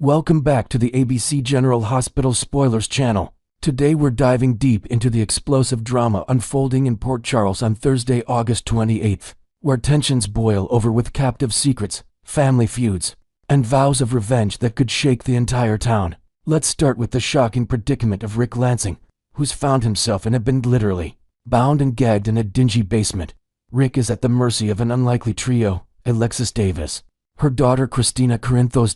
Welcome back to the ABC General Hospital Spoilers channel. Today we're diving deep into the explosive drama unfolding in Port Charles on Thursday, August 28th, where tensions boil over with captive secrets, family feuds, and vows of revenge that could shake the entire town. Let's start with the shocking predicament of Ric Lansing, who's found himself in a bin literally, bound and gagged in a dingy basement. Ric is at the mercy of an unlikely trio, Alexis Davis, her daughter Kristina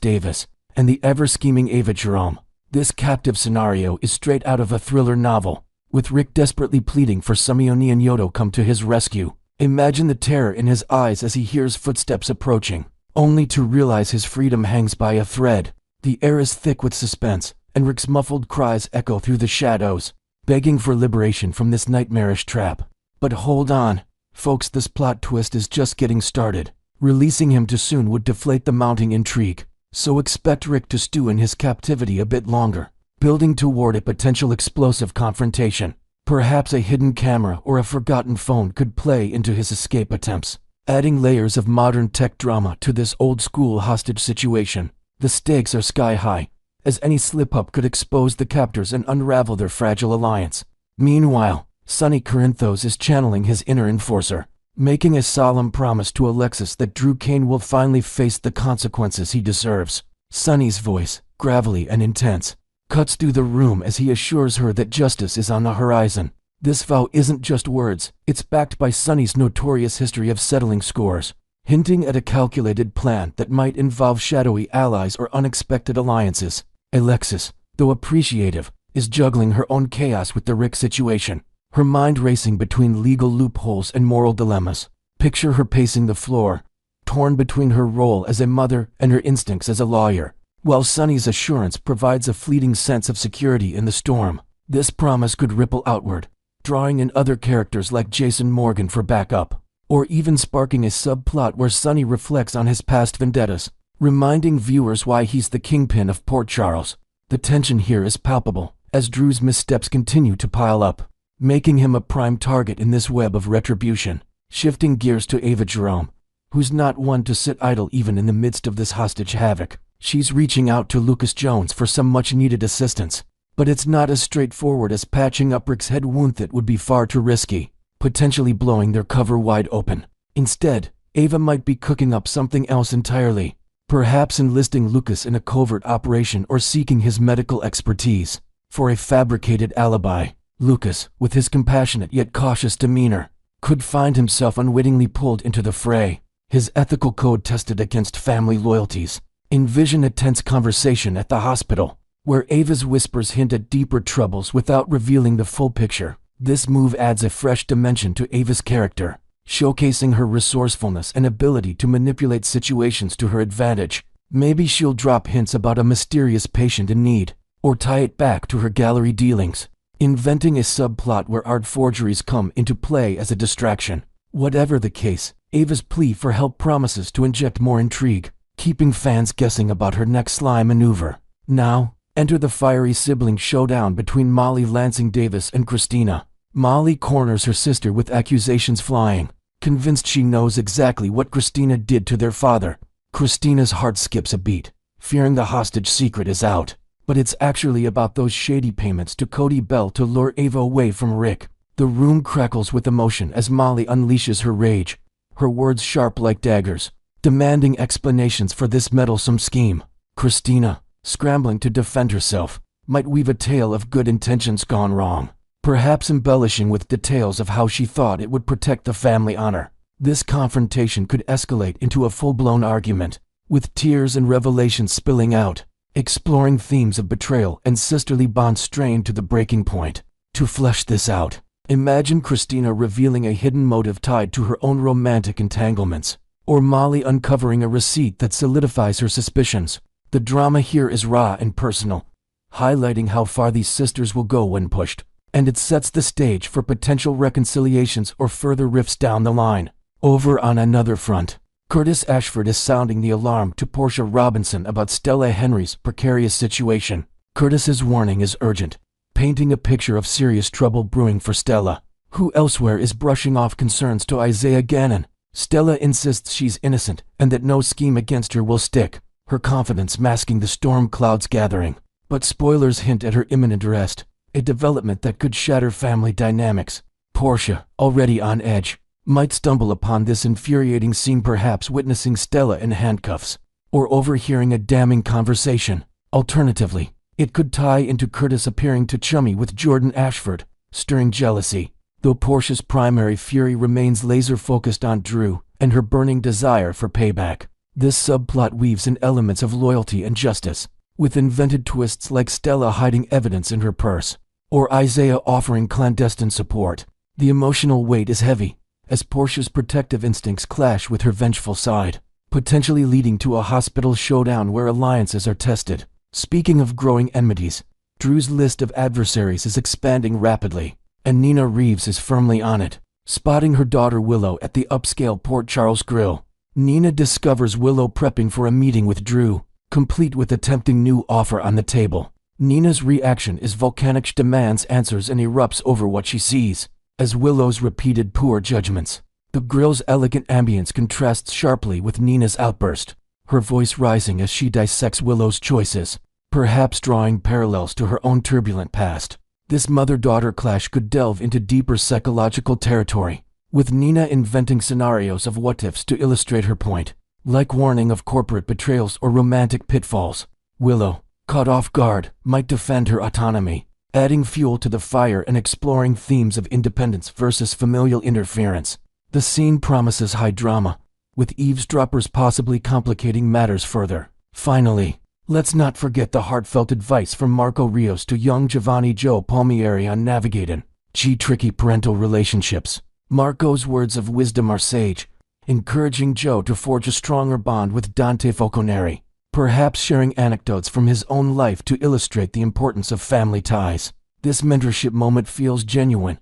Davis, and the ever-scheming Ava Jerome. This captive scenario is straight out of a thriller novel, with Ric desperately pleading for Samioni and Yodo come to his rescue. Imagine the terror in his eyes as he hears footsteps approaching, only to realize his freedom hangs by a thread. The air is thick with suspense, and Ric's muffled cries echo through the shadows, begging for liberation from this nightmarish trap. But hold on, folks, this plot twist is just getting started. Releasing him too soon would deflate the mounting intrigue. So expect Ric to stew in his captivity a bit longer, building toward a potential explosive confrontation. Perhaps a hidden camera or a forgotten phone could play into his escape attempts, adding layers of modern tech drama to this old-school hostage situation. The stakes are sky-high, as any slip-up could expose the captors and unravel their fragile alliance. Meanwhile, Sonny is channeling his inner enforcer, making a solemn promise to Alexis that Drew Kane will finally face the consequences he deserves. Sonny's voice, gravelly and intense, cuts through the room as he assures her that justice is on the horizon. This vow isn't just words, it's backed by Sonny's notorious history of settling scores, hinting at a calculated plan that might involve shadowy allies or unexpected alliances. Alexis, though appreciative, is juggling her own chaos with the Ric situation, her mind racing between legal loopholes and moral dilemmas. Picture her pacing the floor, torn between her role as a mother and her instincts as a lawyer. While Sonny's assurance provides a fleeting sense of security in the storm, this promise could ripple outward, drawing in other characters like Jason Morgan for backup, or even sparking a subplot where Sonny reflects on his past vendettas, reminding viewers why he's the kingpin of Port Charles. The tension here is palpable, as Drew's missteps continue to pile up, making him a prime target in this web of retribution. Shifting gears to Ava Jerome, who's not one to sit idle even in the midst of this hostage havoc. She's reaching out to Lucas Jones for some much-needed assistance, but it's not as straightforward as patching up Ric's head wound. That would be far too risky, potentially blowing their cover wide open. Instead, Ava might be cooking up something else entirely, perhaps enlisting Lucas in a covert operation or seeking his medical expertise for a fabricated alibi. Lucas, with his compassionate yet cautious demeanor, could find himself unwittingly pulled into the fray, his ethical code tested against family loyalties. Envision a tense conversation at the hospital, where Ava's whispers hint at deeper troubles without revealing the full picture. This move adds a fresh dimension to Ava's character, showcasing her resourcefulness and ability to manipulate situations to her advantage. Maybe she'll drop hints about a mysterious patient in need, or tie it back to her gallery dealings, inventing a subplot where art forgeries come into play as a distraction. Whatever the case, Ava's plea for help promises to inject more intrigue, keeping fans guessing about her next sly maneuver. Now, enter the fiery sibling showdown between Molly Lansing Davis and Kristina. Molly corners her sister with accusations flying, convinced she knows exactly what Kristina did to their father. Kristina's heart skips a beat, fearing the hostage secret is out. But it's actually about those shady payments to Cody Bell to lure Ava away from Ric. The room crackles with emotion as Molly unleashes her rage, her words sharp like daggers, demanding explanations for this meddlesome scheme. Kristina, scrambling to defend herself, might weave a tale of good intentions gone wrong, perhaps embellishing with details of how she thought it would protect the family honor. This confrontation could escalate into a full-blown argument, with tears and revelations spilling out, exploring themes of betrayal and sisterly bonds strained to the breaking point. To flesh this out, imagine Kristina revealing a hidden motive tied to her own romantic entanglements, or Molly uncovering a receipt that solidifies her suspicions. The drama here is raw and personal, highlighting how far these sisters will go when pushed, and it sets the stage for potential reconciliations or further rifts down the line. Over on another front, Curtis Ashford is sounding the alarm to Portia Robinson about Stella Henry's precarious situation. Curtis's warning is urgent, painting a picture of serious trouble brewing for Stella, who elsewhere is brushing off concerns to Isaiah Gannon. Stella insists she's innocent and that no scheme against her will stick, her confidence masking the storm clouds gathering. But spoilers hint at her imminent arrest, a development that could shatter family dynamics. Portia, already on edge, might stumble upon this infuriating scene, perhaps witnessing Stella in handcuffs, or overhearing a damning conversation. Alternatively, it could tie into Curtis appearing to chummy with Jordan Ashford, stirring jealousy, though Portia's primary fury remains laser-focused on Drew and her burning desire for payback. This subplot weaves in elements of loyalty and justice, with invented twists like Stella hiding evidence in her purse, or Isaiah offering clandestine support. The emotional weight is heavy, as Portia's protective instincts clash with her vengeful side, potentially leading to a hospital showdown where alliances are tested. Speaking of growing enmities, Drew's list of adversaries is expanding rapidly, and Nina Reeves is firmly on it. Spotting her daughter Willow at the upscale Port Charles Grill, Nina discovers Willow prepping for a meeting with Drew, complete with a tempting new offer on the table. Nina's reaction is volcanic. She demands answers and erupts over what she sees as Willow's repeated poor judgments. The grill's elegant ambience contrasts sharply with Nina's outburst, her voice rising as she dissects Willow's choices, perhaps drawing parallels to her own turbulent past. This mother-daughter clash could delve into deeper psychological territory, with Nina inventing scenarios of what-ifs to illustrate her point, like warning of corporate betrayals or romantic pitfalls. Willow, caught off guard, might defend her autonomy, adding fuel to the fire and exploring themes of independence versus familial interference. The scene promises high drama, with eavesdroppers possibly complicating matters further. Finally, let's not forget the heartfelt advice from Marco Rios to young Giovanni Joe Palmieri on navigating tricky parental relationships. Marco's words of wisdom are sage, encouraging Joe to forge a stronger bond with Dante Falconeri, perhaps sharing anecdotes from his own life to illustrate the importance of family ties. This mentorship moment feels genuine,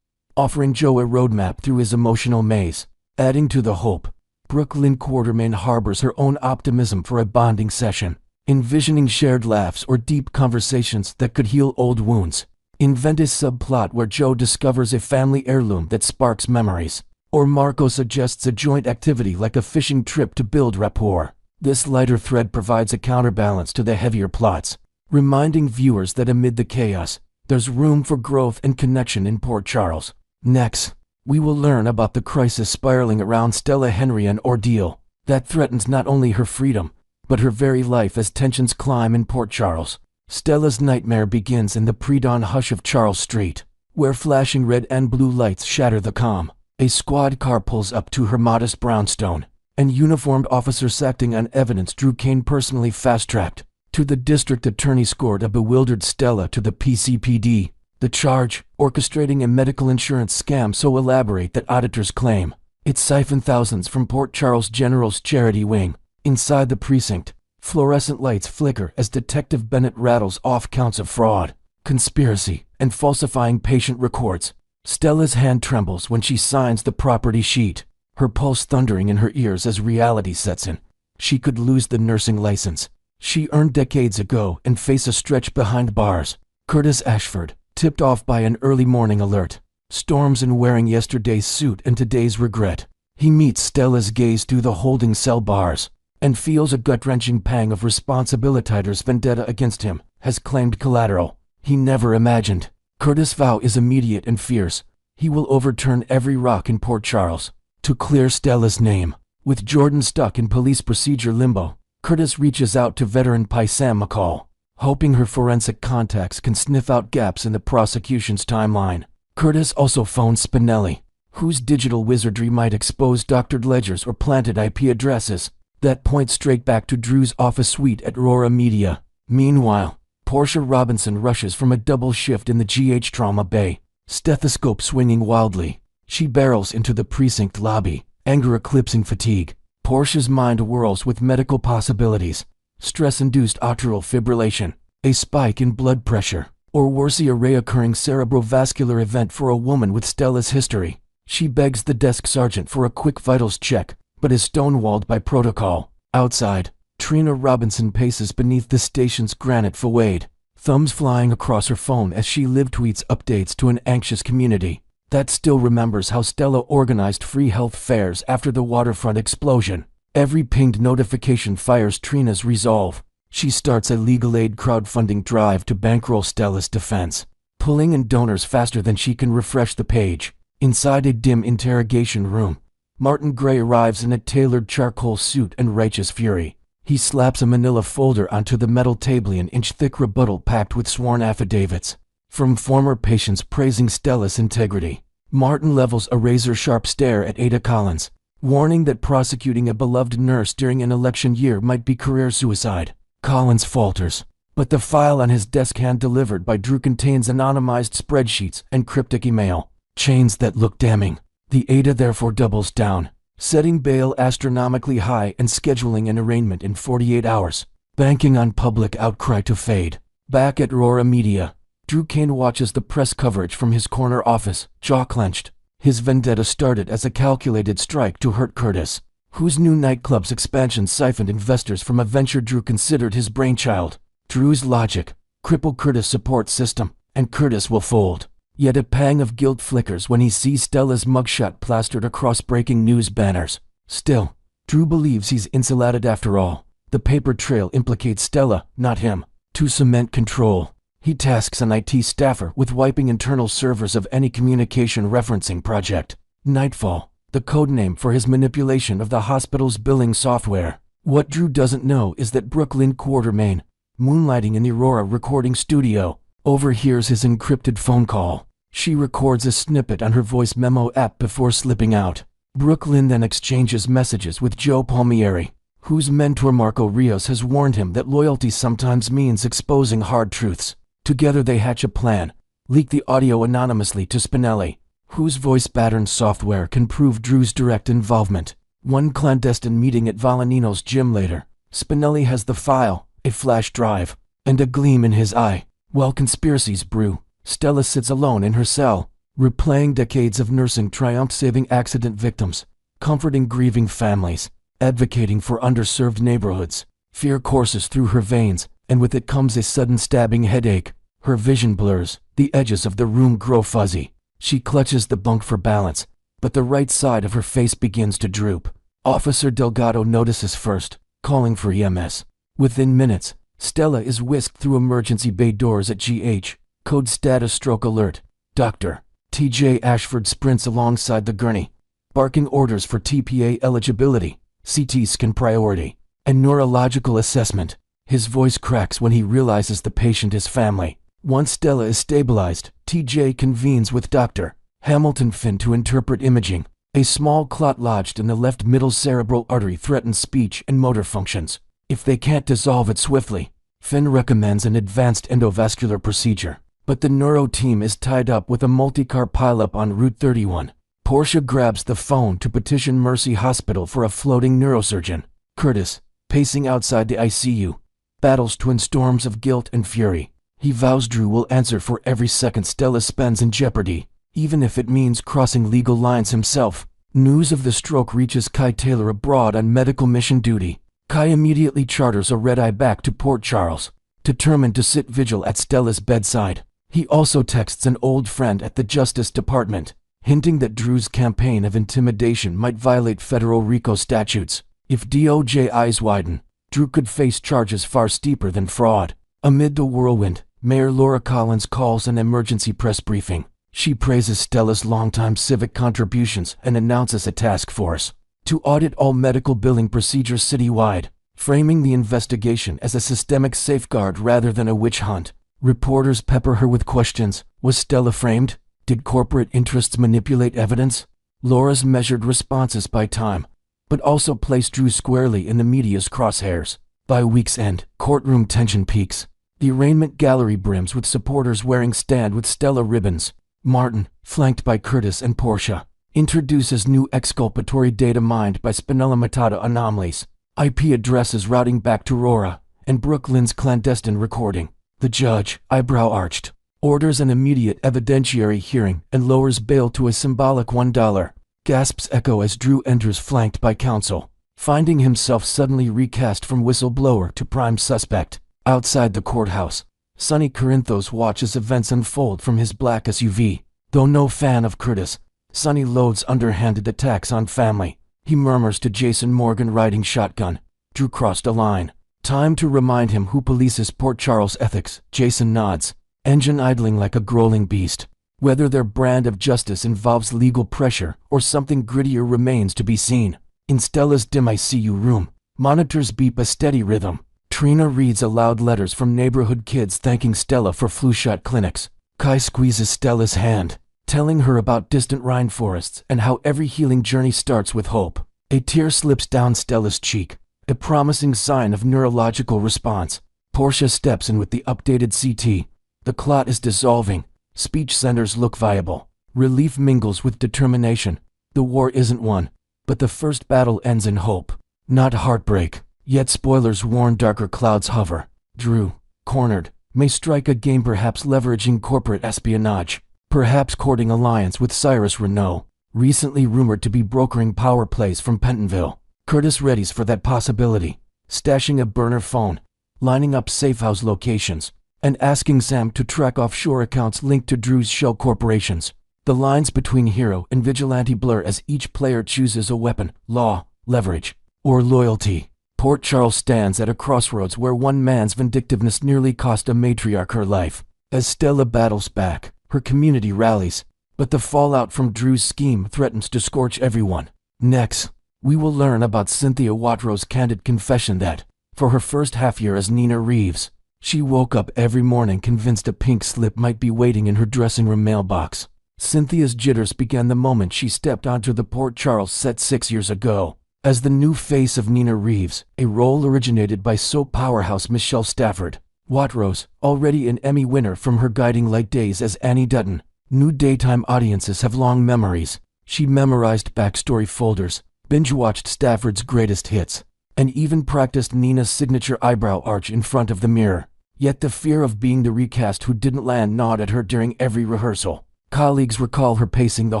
offering Joe a roadmap through his emotional maze. Adding to the hope, Brooklyn Quartermain harbors her own optimism for a bonding session, envisioning shared laughs or deep conversations that could heal old wounds. Invent a subplot where Joe discovers a family heirloom that sparks memories, or Marco suggests a joint activity like a fishing trip to build rapport. This lighter thread provides a counterbalance to the heavier plots, reminding viewers that amid the chaos, there's room for growth and connection in Port Charles. Next, we will learn about the crisis spiraling around Stella Henry, an ordeal that threatens not only her freedom, but her very life as tensions climb in Port Charles. Stella's nightmare begins in the pre-dawn hush of Charles Street, where flashing red and blue lights shatter the calm. A squad car pulls up to her modest brownstone, and uniformed officers acting on evidence Drew Kane personally fast-tracked to the district attorney scored a bewildered Stella to the PCPD. The charge, orchestrating a medical insurance scam so elaborate that auditors claim it siphoned thousands from Port Charles General's charity wing. Inside the precinct, fluorescent lights flicker as Detective Bennett rattles off counts of fraud, conspiracy, and falsifying patient records. Stella's hand trembles when she signs the property sheet, her pulse thundering in her ears as reality sets in. She could lose the nursing license she earned decades ago and face a stretch behind bars. Curtis Ashford, tipped off by an early morning alert, storms in wearing yesterday's suit and today's regret. He meets Stella's gaze through the holding cell bars and feels a gut-wrenching pang of responsibility's vendetta against him, has claimed collateral he never imagined. Curtis' vow is immediate and fierce. He will overturn every rock in Port Charles to clear Stella's name. With Jordan stuck in police procedure limbo, Curtis reaches out to veteran Pi Sam McCall, hoping her forensic contacts can sniff out gaps in the prosecution's timeline. Curtis also phones Spinelli, whose digital wizardry might expose doctored ledgers or planted IP addresses that point straight back to Drew's office suite at Aurora Media. Meanwhile, Portia Robinson rushes from a double shift in the GH Trauma Bay, stethoscope swinging wildly. She barrels into the precinct lobby, anger eclipsing fatigue. Portia's mind whirls with medical possibilities: stress-induced atrial fibrillation, a spike in blood pressure, or worse, a reoccurring cerebrovascular event for a woman with Stella's history. She begs the desk sergeant for a quick vitals check, but is stonewalled by protocol. Outside, Trina Robinson paces beneath the station's granite facade, thumbs flying across her phone as she live tweets updates to an anxious community that still remembers how Stella organized free health fairs after the waterfront explosion. Every pinged notification fires Trina's resolve. She starts a legal aid crowdfunding drive to bankroll Stella's defense, pulling in donors faster than she can refresh the page. Inside a dim interrogation room, Martin Gray arrives in a tailored charcoal suit and righteous fury. He slaps a manila folder onto the metal table, an inch-thick rebuttal packed with sworn affidavits from former patients praising Stella's integrity. Martin levels a razor-sharp stare at Ada Collins, warning that prosecuting a beloved nurse during an election year might be career suicide. Collins falters, but the file on his desk, hand-delivered by Drew, contains anonymized spreadsheets and cryptic email chains that look damning. The Ada therefore doubles down, setting bail astronomically high and scheduling an arraignment in 48 hours, banking on public outcry to fade. Back at Aurora Media, Drew Kane watches the press coverage from his corner office, jaw clenched. His vendetta started as a calculated strike to hurt Curtis, whose new nightclub's expansion siphoned investors from a venture Drew considered his brainchild. Drew's logic: cripple Curtis' support system, and Curtis will fold. Yet a pang of guilt flickers when he sees Stella's mugshot plastered across breaking news banners. Still, Drew believes he's insulated after all. The paper trail implicates Stella, not him. To cement control, he tasks an IT staffer with wiping internal servers of any communication referencing project. Nightfall, the codename for his manipulation of the hospital's billing software. What Drew doesn't know is that Brooklyn Quartermain, moonlighting in the Aurora recording studio, overhears his encrypted phone call. She records a snippet on her voice memo app before slipping out. Brooklyn then exchanges messages with Joe Palmieri, whose mentor Marco Rios has warned him that loyalty sometimes means exposing hard truths. Together they hatch a plan: leak the audio anonymously to Spinelli, whose voice pattern software can prove Drew's direct involvement. One clandestine meeting at Volanino's gym later, Spinelli has the file, a flash drive, and a gleam in his eye. While conspiracies brew, Stella sits alone in her cell, replaying decades of nursing triumph, saving accident victims, comforting grieving families, advocating for underserved neighborhoods. Fear courses through her veins, and with it comes a sudden stabbing headache. Her vision blurs, the edges of the room grow fuzzy. She clutches the bunk for balance, but the right side of her face begins to droop. Officer Delgado notices first, calling for EMS. Within minutes, Stella is whisked through emergency bay doors at GH. Code status: stroke alert. Dr. TJ Ashford sprints alongside the gurney, barking orders for TPA eligibility, CT scan priority, and neurological assessment. His voice cracks when he realizes the patient is family. Once Stella is stabilized, TJ convenes with Dr. Hamilton Finn to interpret imaging. A small clot lodged in the left middle cerebral artery threatens speech and motor functions. If they can't dissolve it swiftly, Finn recommends an advanced endovascular procedure. But the neuro team is tied up with a multi-car pileup on Route 31. Portia grabs the phone to petition Mercy Hospital for a floating neurosurgeon. Curtis, pacing outside the ICU, battles twin storms of guilt and fury. He vows Drew will answer for every second Stella spends in jeopardy, even if it means crossing legal lines himself. News of the stroke reaches Kai Taylor abroad on medical mission duty. Kai immediately charters a red-eye back to Port Charles, determined to sit vigil at Stella's bedside. He also texts an old friend at the Justice Department, hinting that Drew's campaign of intimidation might violate federal RICO statutes. If DOJ eyes widen, Drew could face charges far steeper than fraud. Amid the whirlwind, Mayor Laura Collins calls an emergency press briefing. She praises Stella's longtime civic contributions and announces a task force to audit all medical billing procedures citywide, framing the investigation as a systemic safeguard rather than a witch hunt. Reporters pepper her with questions. Was Stella framed? Did corporate interests manipulate evidence? Laura's measured responses by time, but also place Drew squarely in the media's crosshairs. By week's end, courtroom tension peaks. The arraignment gallery brims with supporters wearing Stand with Stella ribbons. Martin, flanked by Curtis and Portia, introduces new exculpatory data mined by Spinella Matata anomalies, IP addresses routing back to Aurora, and Brooklyn's clandestine recording. The judge, eyebrow arched, orders an immediate evidentiary hearing and lowers bail to a symbolic $1. Gasps echo as Drew enters flanked by counsel, finding himself suddenly recast from whistleblower to prime suspect. Outside the courthouse, Sonny Corinthos watches events unfold from his black SUV. Though no fan of Curtis, Sonny loads underhanded attacks on family, He murmurs to Jason Morgan riding shotgun. Drew crossed a line. Time to remind him who polices Port Charles ethics. Jason nods, engine idling like a growling beast. Whether their brand of justice involves legal pressure or something grittier remains to be seen. In Stella's dim ICU room, monitors beep a steady rhythm. Trina reads aloud letters from neighborhood kids thanking Stella for flu shot clinics. Kai squeezes Stella's hand, telling her about distant rainforests and how every healing journey starts with hope. A tear slips down Stella's cheek, a promising sign of neurological response. Portia steps in with the updated CT. The clot is dissolving. Speech centers look viable. Relief mingles with determination. The war isn't won, but the first battle ends in hope, not heartbreak. Yet spoilers warn darker clouds hover. Drew, cornered, may strike a game, perhaps leveraging corporate espionage, perhaps courting alliance with Cyrus Renault, recently rumored to be brokering power plays from Pentonville. Curtis readies for that possibility, stashing a burner phone, lining up safehouse locations, and asking Sam to track offshore accounts linked to Drew's shell corporations. The lines between hero and vigilante blur as each player chooses a weapon, law, leverage, or loyalty. Port Charles stands at a crossroads where one man's vindictiveness nearly cost a matriarch her life. As Stella battles back, her community rallies, but the fallout from Drew's scheme threatens to scorch everyone. Next, we will learn about Cynthia Watros' candid confession that, for her first half-year as Nina Reeves, she woke up every morning convinced a pink slip might be waiting in her dressing room mailbox. Cynthia's jitters began the moment she stepped onto the Port Charles set 6 years ago. As the new face of Nina Reeves, a role originated by soap powerhouse Michelle Stafford, Watros, already an Emmy winner from her guiding light days as Annie Dutton, new daytime audiences have long memories. She memorized backstory folders, binge-watched Stafford's greatest hits, and even practiced Nina's signature eyebrow arch in front of the mirror. Yet the fear of being the recast who didn't land gnawed at her during every rehearsal. Colleagues recall her pacing the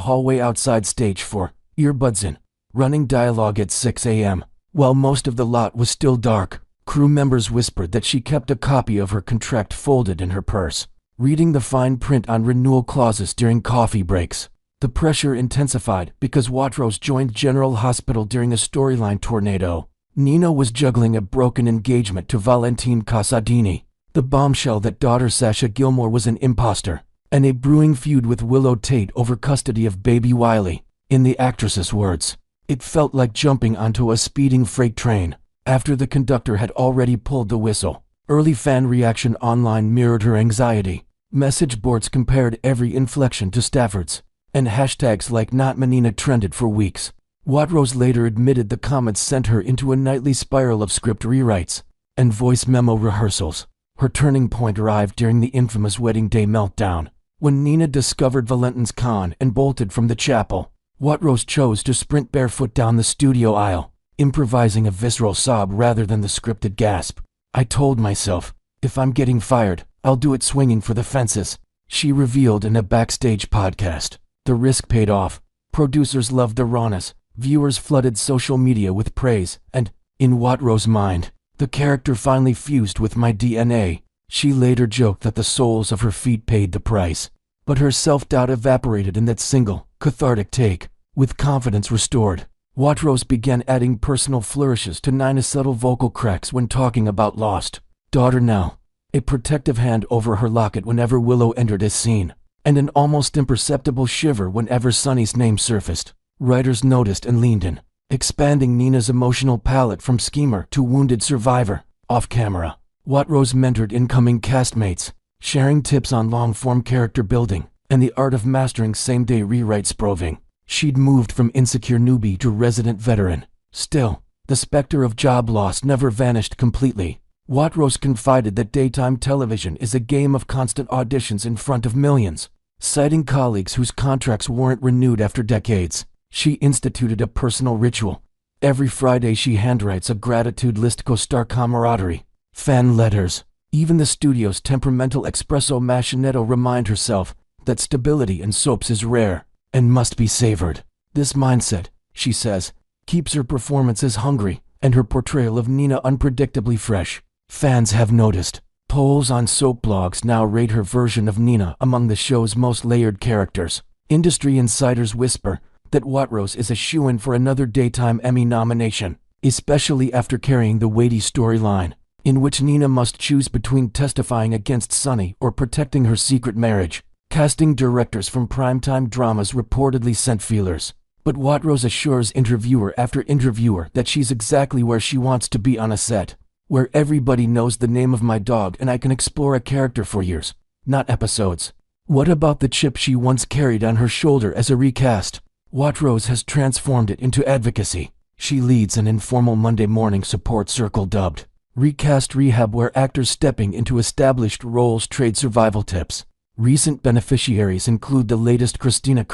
hallway outside stage 4, earbuds in, running dialogue at 6 a.m. While most of the lot was still dark, crew members whispered that she kept a copy of her contract folded in her purse, reading the fine print on renewal clauses during coffee breaks. The pressure intensified because Watros joined General Hospital during a storyline tornado. Nina was juggling a broken engagement to Valentine Casadini, the bombshell that daughter Sasha Gilmore was an imposter, and a brewing feud with Willow Tate over custody of baby Wiley. In the actress's words, it felt like jumping onto a speeding freight train after the conductor had already pulled the whistle. Early fan reaction online mirrored her anxiety. Message boards compared every inflection to Stafford's, and hashtags like Not Menina trended for weeks. Watros later admitted the comments sent her into a nightly spiral of script rewrites and voice memo rehearsals. Her turning point arrived during the infamous wedding day meltdown, when Nina discovered Valentin's con and bolted from the chapel. Watros chose to sprint barefoot down the studio aisle, improvising a visceral sob rather than the scripted gasp. "I told myself, if I'm getting fired, I'll do it swinging for the fences," she revealed in a backstage podcast. The risk paid off. Producers loved the rawness, viewers flooded social media with praise, and, in Watros' mind, the character finally fused with my DNA. She later joked that the soles of her feet paid the price. But her self-doubt evaporated in that single, cathartic take. With confidence restored, Watros began adding personal flourishes to Nina's subtle vocal cracks when talking about lost daughter now, a protective hand over her locket whenever Willow entered a scene, and an almost imperceptible shiver whenever Sonny's name surfaced. Writers noticed and leaned in, expanding Nina's emotional palette from schemer to wounded survivor. Off camera, Watros mentored incoming castmates, sharing tips on long-form character building and the art of mastering same-day rewrite sproving. She'd moved from insecure newbie to resident veteran. Still, the specter of job loss never vanished completely. Watros confided that daytime television is a game of constant auditions in front of millions. Citing colleagues whose contracts weren't renewed after decades, she instituted a personal ritual. Every Friday she handwrites a gratitude list, co-star camaraderie, fan letters. Even the studio's temperamental espresso machinetto remind herself that stability in soaps is rare and must be savored. This mindset, she says, keeps her performances hungry and her portrayal of Nina unpredictably fresh. Fans have noticed. Polls on soap blogs now rate her version of Nina among the show's most layered characters. Industry insiders whisper, that Watros is a shoo-in for another Daytime Emmy nomination, especially after carrying the weighty storyline, in which Nina must choose between testifying against Sonny or protecting her secret marriage. Casting directors from primetime dramas reportedly sent feelers, but Watros assures interviewer after interviewer that she's exactly where she wants to be on a set, where everybody knows the name of my dog and I can explore a character for years, not episodes. What about the chip she once carried on her shoulder as a recast? Watros has transformed it into advocacy. She leads an informal Monday morning support circle dubbed Recast Rehab, where actors stepping into established roles trade survival tips. Recent beneficiaries include the latest Kristina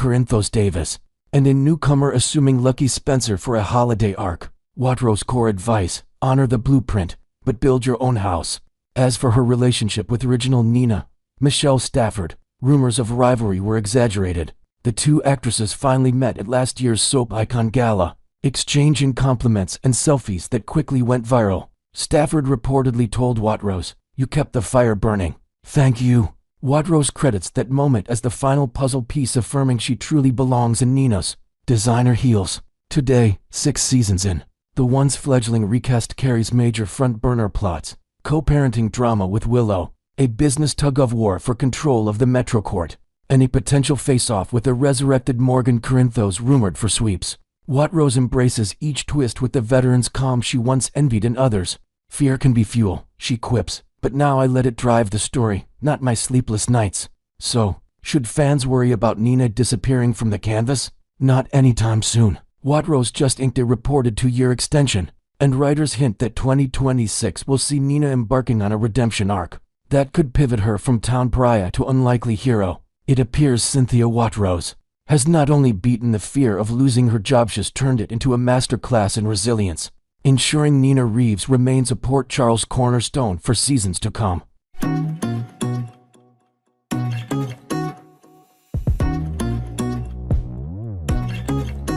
Davis and a newcomer assuming Lucky Spencer for a holiday arc. Watros' core advice: honor the blueprint, but build your own house. As for her relationship with original Nina, Michelle Stafford, rumors of rivalry were exaggerated. The two actresses finally met at last year's soap icon gala, exchanging compliments and selfies that quickly went viral. Stafford reportedly told Watros, "You kept the fire burning. Thank you." Watros credits that moment as the final puzzle piece, affirming she truly belongs in Nina's designer heels. Today, 6 seasons in, the once fledgling recast carries major front-burner plots, co-parenting drama with Willow, a business tug-of-war for control of the Metro Court, and a potential face-off with a resurrected Morgan Corinthos rumored for sweeps. Watros embraces each twist with the veteran's calm she once envied in others. "Fear can be fuel," she quips, "but now I let it drive the story, not my sleepless nights." So, should fans worry about Nina disappearing from the canvas? Not anytime soon. Watros just inked a reported 2-year extension, and writers hint that 2026 will see Nina embarking on a redemption arc that could pivot her from town pariah to unlikely hero. It appears Cynthia Watros has not only beaten the fear of losing her job, she's turned it into a masterclass in resilience, ensuring Nina Reeves remains a Port Charles cornerstone for seasons to come.